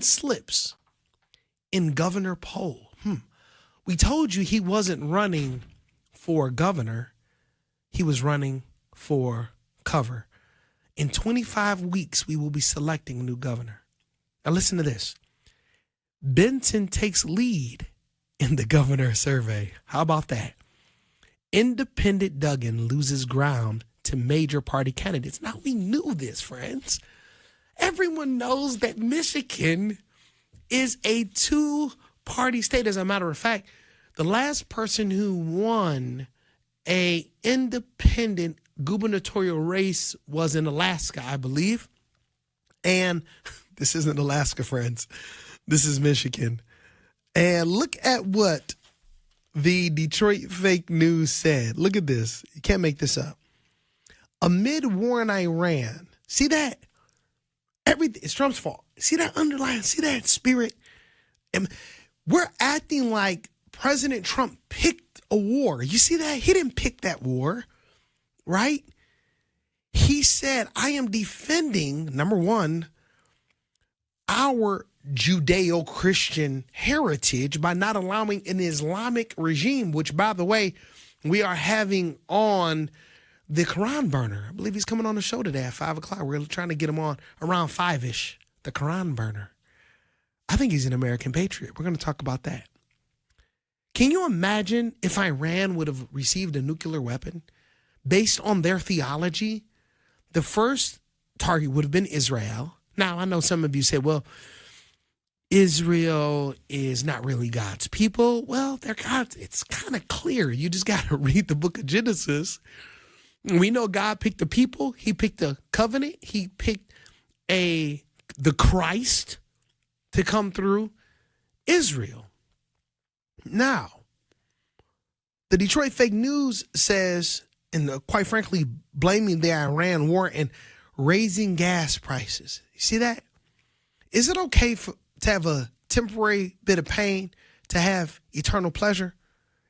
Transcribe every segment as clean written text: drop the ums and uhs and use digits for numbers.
slips in governor poll. We told you he wasn't running for governor. He was running for cover. In 25 weeks, we will be selecting a new governor. Now listen to this. Benton takes lead in the governor survey. How about that? Independent Dugan loses ground to major party candidates. Now, we knew this, friends. Everyone knows that Michigan is a two-party state. As a matter of fact, the last person who won a independent gubernatorial race was in Alaska, I believe. And this isn't Alaska, friends. This is Michigan. And look at what the Detroit fake news said. Look at this. You can't make this up. Amid war in Iran. See that? Everything. It's Trump's fault. See that underlying? See that spirit? And we're acting like President Trump picked a war. You see that? He didn't pick that war, right? He said, I am defending, number one, our Judeo-Christian heritage by not allowing an Islamic regime, which, by the way, we are having on the Quran burner. I believe he's coming on the show today at 5 o'clock. We're trying to get him on around 5-ish, the Quran burner. I think he's an American patriot. We're going to talk about that. Can you imagine if Iran would have received a nuclear weapon based on their theology? The first target would have been Israel. Now, I know some of you say, well, Israel is not really God's people. Well, they're God's. It's kind of clear. You just got to read the book of Genesis. We know God picked the people. He picked the covenant. He picked the Christ to come through Israel. Now, the Detroit fake news says, and quite frankly, blaming the Iran war and raising gas prices. You see that? Is it okay to have a temporary bit of pain to have eternal pleasure?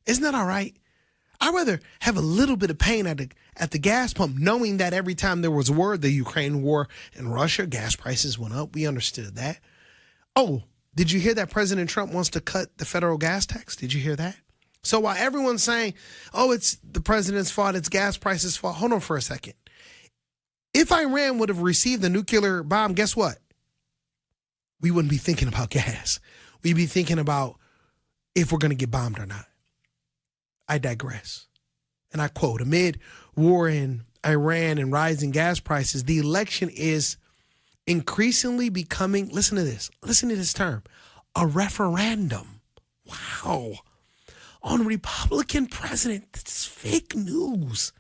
Isn't that all right? I'd rather have a little bit of pain at the gas pump, knowing that every time there was a war, the Ukraine war and Russia, gas prices went up. We understood that. Oh, did you hear that President Trump wants to cut the federal gas tax? Did you hear that? So while everyone's saying, oh, it's the president's fault, it's gas prices' fault, hold on for a second. If Iran would have received the nuclear bomb, guess what? We wouldn't be thinking about gas. We'd be thinking about if we're going to get bombed or not. I digress. And I quote, amid war in Iran and rising gas prices, the election is increasingly becoming, listen to this term, a referendum. Wow. On Republican president. That's fake news.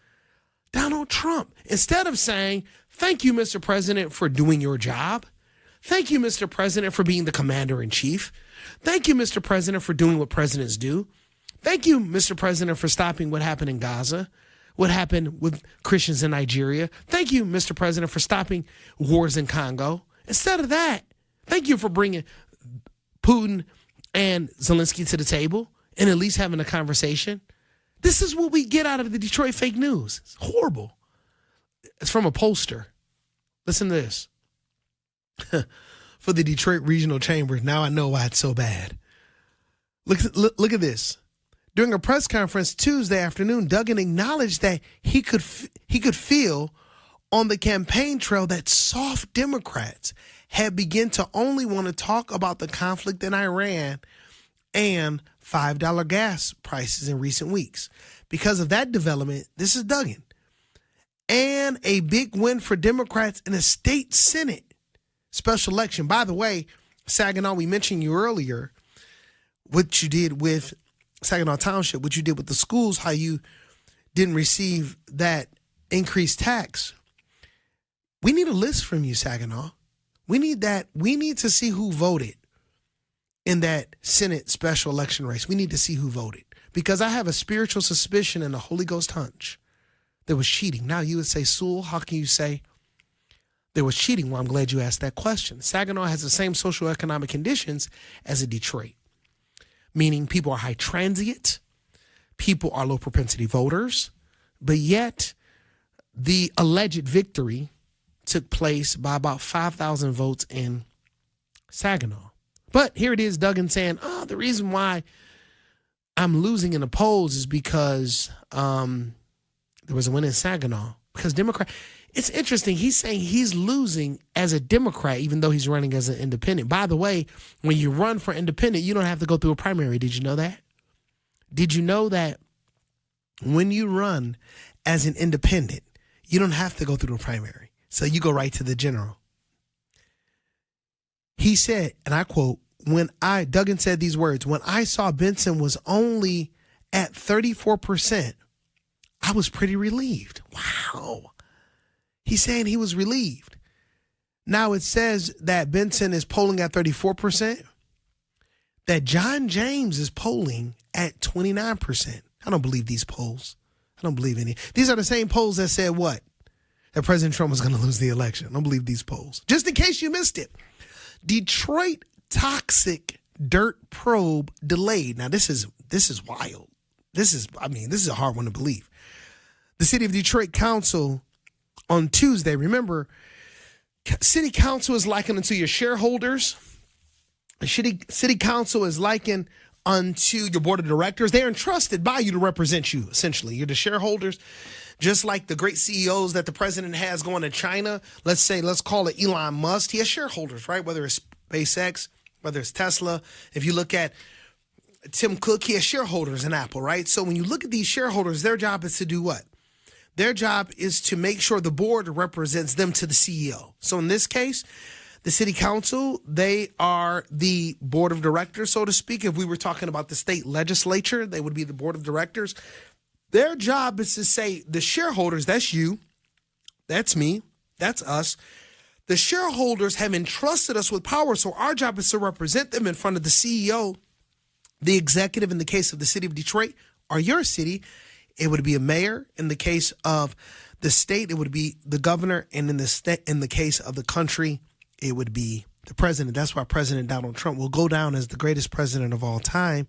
Donald Trump. Instead of saying, thank you, Mr. President, for doing your job. Thank you, Mr. President, for being the commander in chief. Thank you, Mr. President, for doing what presidents do. Thank you, Mr. President, for stopping what happened in Gaza, what happened with Christians in Nigeria. Thank you, Mr. President, for stopping wars in Congo. Instead of that, thank you for bringing Putin and Zelensky to the table and at least having a conversation. This is what we get out of the Detroit fake news. It's horrible. It's from a pollster. Listen to this. For the Detroit Regional Chamber, now I know why it's so bad. Look at this. During a press conference Tuesday afternoon, Dugan acknowledged that he could feel on the campaign trail that soft Democrats had begun to only want to talk about the conflict in Iran and $5 gas prices in recent weeks. Because of that development, this is Dugan, and a big win for Democrats in a state Senate special election. By the way, Saginaw, we mentioned you earlier, what you did with Saginaw Township, what you did with the schools, how you didn't receive that increased tax. We need a list from you, Saginaw. We need that. We need to see who voted in that Senate special election race. We need to see who voted, because I have a spiritual suspicion and a Holy Ghost hunch there was cheating. Now you would say, Sewell, how can you say there was cheating? Well, I'm glad you asked that question. Saginaw has the same socioeconomic conditions as a Detroit, meaning people are high transient, people are low propensity voters, but yet the alleged victory took place by about 5,000 votes in Saginaw. But here it is, Duggan saying, the reason why I'm losing in the polls is because there was a win in Saginaw. Because Democrat, it's interesting. He's saying he's losing as a Democrat, even though he's running as an independent. By the way, when you run for independent, you don't have to go through a primary. Did you know that? Did you know that when you run as an independent, you don't have to go through the primary? So you go right to the general. He said, and I quote, Duggan said these words, when I saw Benson was only at 34%, I was pretty relieved. Wow. He's saying he was relieved. Now it says that Benson is polling at 34%, that John James is polling at 29%. I don't believe these polls. I don't believe any. These are the same polls that said what? That President Trump was going to lose the election. I don't believe these polls. Just in case you missed it. Detroit toxic dirt probe delayed. Now this is wild. This is a hard one to believe. The City of Detroit Council on Tuesday, remember, City Council is likened unto your shareholders. The City Council is likened unto your board of directors. They're entrusted by you to represent you, essentially. You're the shareholders. Just like the great CEOs that the president has going to China, let's call it Elon Musk. He has shareholders, right? Whether it's SpaceX, whether it's Tesla. If you look at Tim Cook, he has shareholders in Apple, right? So when you look at these shareholders, their job is to do what? Their job is to make sure the board represents them to the CEO. So in this case, the city council, they are the board of directors, so to speak. If we were talking about the state legislature, they would be the board of directors. Their job is to say, the shareholders, that's you, that's me, that's us. The shareholders have entrusted us with power, so our job is to represent them in front of the CEO, the executive in the case of the city of Detroit, or your city. It would be a mayor. In the case of the state, it would be the governor. And in the case of the country, it would be the president. That's why President Donald Trump will go down as the greatest president of all time,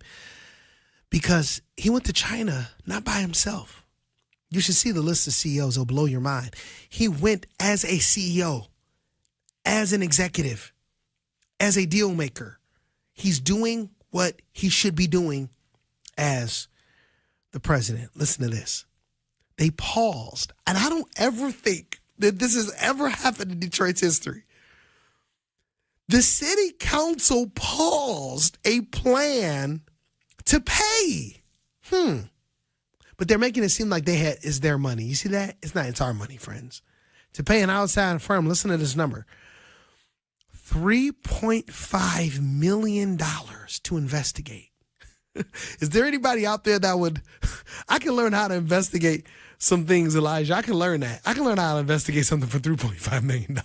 because he went to China not by himself. You should see the list of CEOs. It'll blow your mind. He went as a CEO, as an executive, as a deal maker. He's doing what he should be doing as the president. Listen to this. They paused, and I don't ever think that this has ever happened in Detroit's history. The city council paused a plan to pay. But they're making it seem like it's their money. You see that? It's not. It's our money, friends. To pay an outside firm, listen to this number, $3.5 million to investigate. Is there anybody out there that would, I can learn how to investigate some things, Elijah. I can learn that. I can learn how to investigate something for $3.5 million.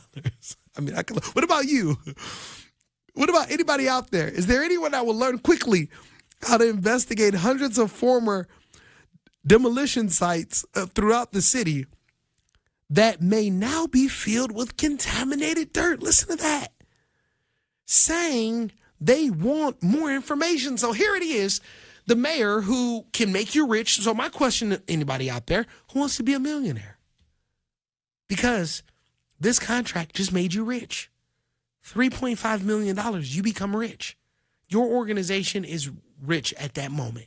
What about you? What about anybody out there? Is there anyone that will learn quickly how to investigate hundreds of former demolition sites throughout the city that may now be filled with contaminated dirt? Listen to that. Saying they want more information. So here it is, the mayor who can make you rich. So my question to anybody out there, who wants to be a millionaire? Because this contract just made you rich. $3.5 million, you become rich. Your organization is rich at that moment.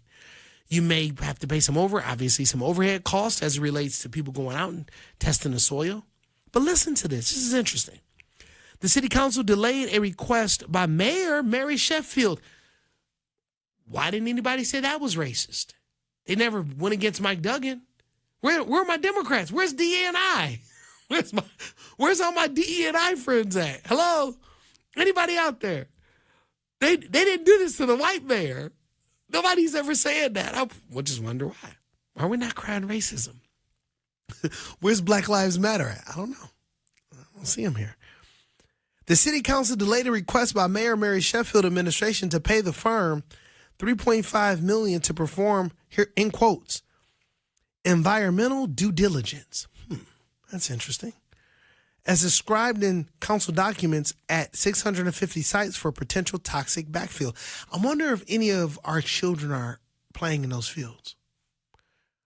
You may have to pay some overhead costs as it relates to people going out and testing the soil. But listen to this. This is interesting. The city council delayed a request by Mayor Mary Sheffield. Why didn't anybody say that was racist? They never went against Mike Dugan. Where are my Democrats? Where's DE&I? Where's all my DE&I friends at? Hello? Anybody out there? They didn't do this to the white mayor. Nobody's ever said that. I just wonder why. Why are we not crying racism? Where's Black Lives Matter at? I don't know. I don't see them here. The city council delayed a request by Mayor Mary Sheffield administration to pay the firm $3.5 million to perform, here in quotes, environmental due diligence. That's interesting. As described in council documents at 650 sites for potential toxic backfill. I wonder if any of our children are playing in those fields.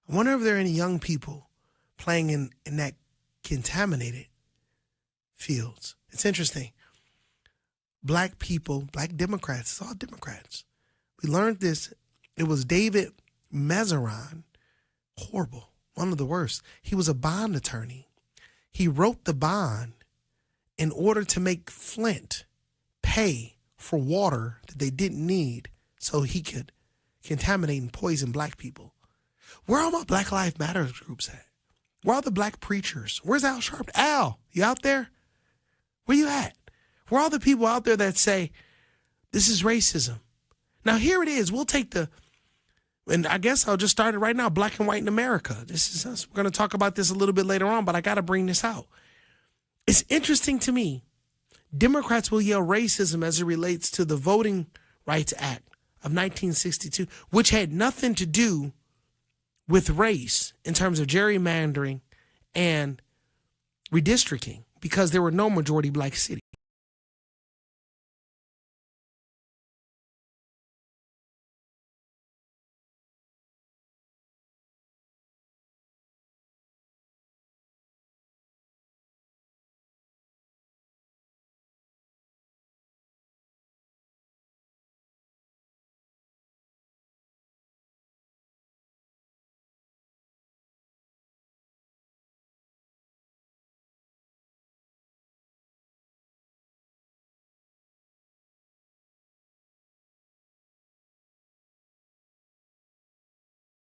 I wonder if there are any young people playing in that contaminated fields. It's interesting. black people, black Democrats, it's all Democrats. We learned this. It was David Mazarin. Horrible. One of the worst. He was a bond attorney. He wrote the bond in order to make Flint pay for water that they didn't need so he could contaminate and poison black people. Where are all my Black Lives Matter groups at? Where are the black preachers? Where's Al Sharpton? Al, you out there? Where you at? Where are all the people out there that say, this is racism? Now, here it is. We'll take and I guess I'll just start it right now, black and white in America. This is us. We're going to talk about this a little bit later on, but I got to bring this out. It's interesting to me. Democrats will yell racism as it relates to the Voting Rights Act of 1962, which had nothing to do with race in terms of gerrymandering and redistricting because there were no majority black cities.